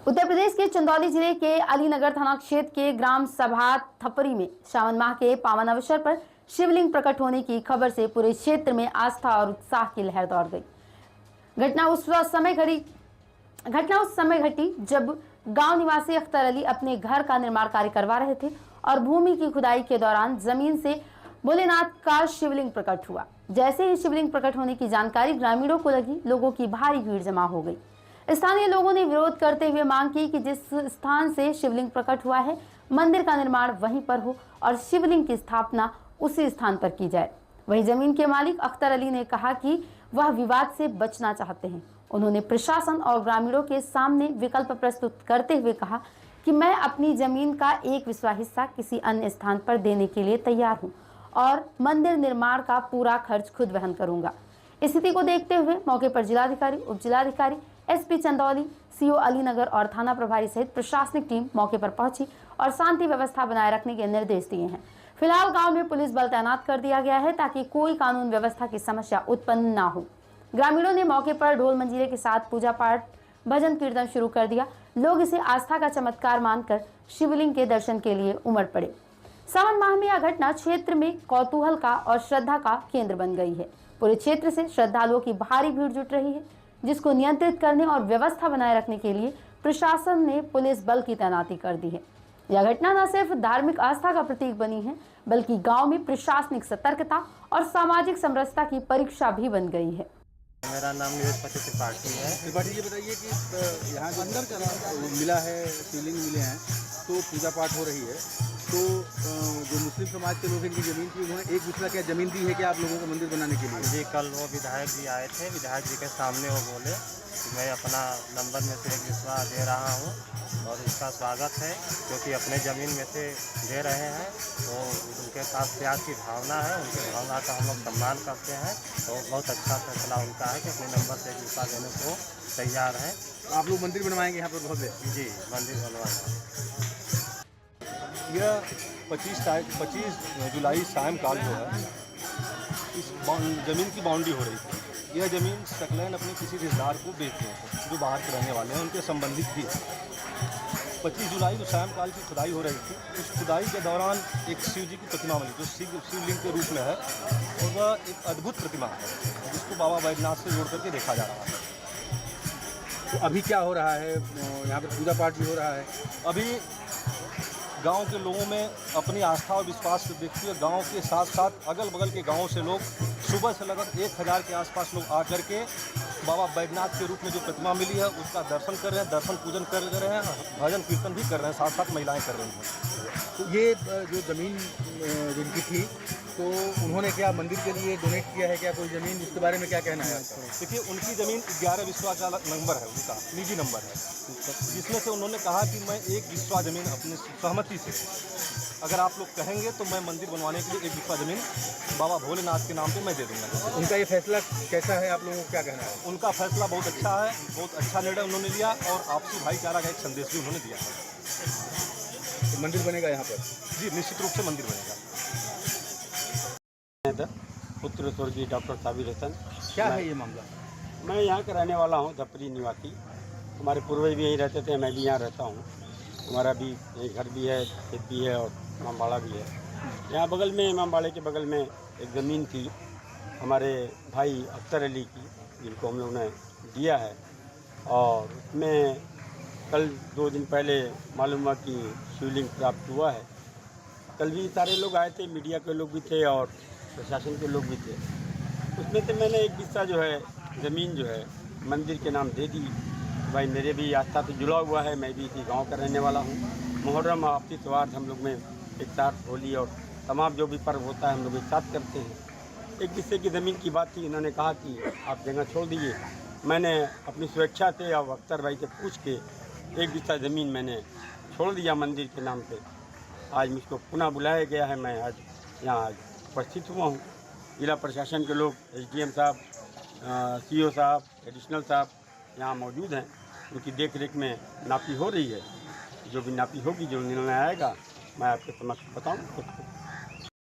उत्तर प्रदेश के चंदौली जिले के अलीनगर थाना क्षेत्र के ग्राम सभा थपरी में श्रावण माह के पावन अवसर पर शिवलिंग प्रकट होने की खबर से पूरे क्षेत्र में आस्था और उत्साह की लहर दौड़ गई। घटना उस समय घटी जब गांव निवासी अख्तर अली अपने घर का निर्माण कार्य करवा रहे थे और भूमि की खुदाई के दौरान जमीन से भोलेनाथ का शिवलिंग प्रकट हुआ। जैसे ही शिवलिंग प्रकट होने की जानकारी ग्रामीणों को लगी, लोगों की भारी भीड़ जमा हो गई। स्थानीय लोगों ने विरोध करते हुए मांग की कि जिस स्थान से शिवलिंग प्रकट हुआ है, मंदिर का निर्माण वहीं पर हो और शिवलिंग की स्थापना उसी स्थान पर की जाए। वहीं जमीन के मालिक अख्तर अली ने कहा कि वह विवाद से बचना चाहते हैं। उन्होंने प्रशासन और ग्रामीणों के सामने विकल्प प्रस्तुत करते हुए कहा कि मैं अपनी जमीन का एक विस्वा हिस्सा किसी अन्य स्थान पर देने के लिए तैयार हूं और मंदिर निर्माण का पूरा खर्च खुद वहन करूंगा। स्थिति को देखते हुए मौके पर जिलाधिकारी, उप जिलाधिकारी, एसपी चंदौली, सीओ अलीनगर और थाना प्रभारी सहित प्रशासनिक टीम मौके पर पहुंची और शांति व्यवस्था बनाए रखने के निर्देश दिए हैं। फिलहाल गांव में पुलिस बल तैनात कर दिया गया है ताकि कोई कानून व्यवस्था की समस्या उत्पन्न न हो। ग्रामीणों ने मौके पर ढोल मंजीरे के साथ पूजा पाठ, भजन कीर्तन शुरू कर दिया। लोग इसे आस्था का चमत्कार मानकर शिवलिंग के दर्शन के लिए उमड़ पड़े। सावन माह में यह घटना क्षेत्र में कौतूहल का और श्रद्धा का केंद्र बन गई है। पूरे क्षेत्र से श्रद्धालुओं की भारी भीड़ जुट रही है, जिसको नियंत्रित करने और व्यवस्था बनाए रखने के लिए प्रशासन ने पुलिस बल की तैनाती कर दी है। यह घटना न सिर्फ धार्मिक आस्था का प्रतीक बनी है, बल्कि गांव में प्रशासनिक सतर्कता और सामाजिक समरसता की परीक्षा भी बन गई है। मेरा नाम निवेशपति त्रिपाठी है। त्रिपाठी जी, बताइए कि यहाँ जो अंदर का मिला है, शिवलिंग मिले हैं, तो पूजा पाठ हो रही है, तो जो मुस्लिम समाज के लोग इनकी ज़मीन थी, उन्होंने एक दूसरा क्या ज़मीन दी है क्या आप लोगों को मंदिर बनाने के लिए? जी, कल वो विधायक जी आए थे। विधायक जी के सामने वो बोले मैं अपना नंबर में से एक हिस्सा दे रहा हूँ और इसका स्वागत है, क्योंकि अपने ज़मीन में से दे रहे हैं तो उनके पास प्यार की भावना है, उनकी भावना का हम लोग सम्मान करते हैं। तो बहुत अच्छा फैसला उनका है कि अपने नंबर से एक हिस्सा देने को तैयार हैं। तो आप लोग मंदिर बनवाएंगे यहाँ पर भव्य? जी, मंदिर बनवाना। यह 25 जुलाई सायंकाल जो है इस ज़मीन की बाउंड्री हो रही थी। यह ज़मीन सकलैन अपने किसी रिश्तेदार को बेच रहे थे जो बाहर के रहने वाले हैं, उनके संबंधित भी। 25 जुलाई को सायंकाल की खुदाई हो रही थी। उस खुदाई के दौरान एक शिव जी की प्रतिमा बनी जो शिवलिंग के रूप में है और वह एक अद्भुत प्रतिमा है जिसको बाबा बैद्यनाथ से जोड़ करके देखा जा रहा है। तो अभी क्या हो रहा है? यहाँ पर पूजा पाठ भी हो रहा है। अभी गांव के लोगों में अपनी आस्था और विश्वास को देखते हुए गांव के साथ साथ अगल बगल के गांवों से लोग सुबह से लगभग 1000 के आसपास लोग आकर के बाबा बैद्यनाथ के रूप में जो प्रतिमा मिली है उसका दर्शन कर रहे हैं, दर्शन पूजन कर रहे हैं, भजन कीर्तन भी कर रहे हैं, साथ साथ महिलाएं कर रही हैं। तो ये जो ज़मीन जिनकी थी, तो उन्होंने क्या मंदिर के लिए डोनेट किया है क्या कोई ज़मीन? उसके बारे में क्या कहना है आपका? देखिए, उनकी ज़मीन 11 विश्वा का नंबर है, उनका निजी नंबर है, जिसमें से उन्होंने कहा कि मैं एक विश्वा ज़मीन अपनी सहमति से, अगर आप लोग कहेंगे तो मैं मंदिर बनवाने के लिए एक विश्वा ज़मीन बाबा भोलेनाथ के नाम पे मैं दे दूँगा। उनका ये फैसला कैसा है, आप लोगों को क्या कहना है? उनका फैसला बहुत अच्छा है, बहुत अच्छा निर्णय उन्होंने लिया और आपसी भाईचारा का एक संदेश भी उन्होंने दिया है। तो मंदिर बनेगा यहाँ पर? जी, निश्चित रूप से मंदिर बनेगा। पुत्र स्वर्गीय डॉक्टर साबिर हसन। क्या है ये मामला? मैं यहाँ का रहने वाला हूँ, धपरी निवासी। हमारे पूर्वज भी यहीं रहते थे, मैं भी यहाँ रहता हूँ। हमारा भी यही घर भी है, खेत भी है और इमामबाड़ा भी है। यहाँ बगल में, इमामबाड़े के बगल में एक ज़मीन थी हमारे भाई अख्तर अली की, जिनको हम लोगों ने दिया है। और उसमें कल 2 दिन पहले मालूम हुआ कि शिवलिंग प्राप्त हुआ है। कल भी सारे लोग आए थे, मीडिया के लोग भी थे और प्रशासन के लोग भी थे। उसमें से मैंने एक हिस्सा जो है ज़मीन जो है मंदिर के नाम दे दी। भाई मेरे भी आस्था से जुड़ा हुआ है, मैं भी इसी गांव का रहने वाला हूं। मुहर्रम आपसी त्यौहार हम लोग में एक साथ, होली और तमाम जो भी पर्व होता है हम लोग एक साथ करते हैं। एक हिस्से की ज़मीन की बात थी, इन्होंने कहा कि आप जगह छोड़ दीजिए। मैंने अपनी स्वेच्छा से और अख्तर भाई से पूछ के एक हिस्सा ज़मीन मैंने छोड़ दिया मंदिर के नाम पर। आज मुझको पुनः बुलाया गया है, मैं आज यहाँ उपस्थित हुआ हूँ। जिला प्रशासन के लोग, एसडीएम साहब, सीओ साहब, एडिशनल साहब यहाँ मौजूद हैं। उनकी देख रेख में नापी हो रही है। जो भी नापी होगी, जो निर्णय आएगा, मैं आपके समक्ष बताऊँ।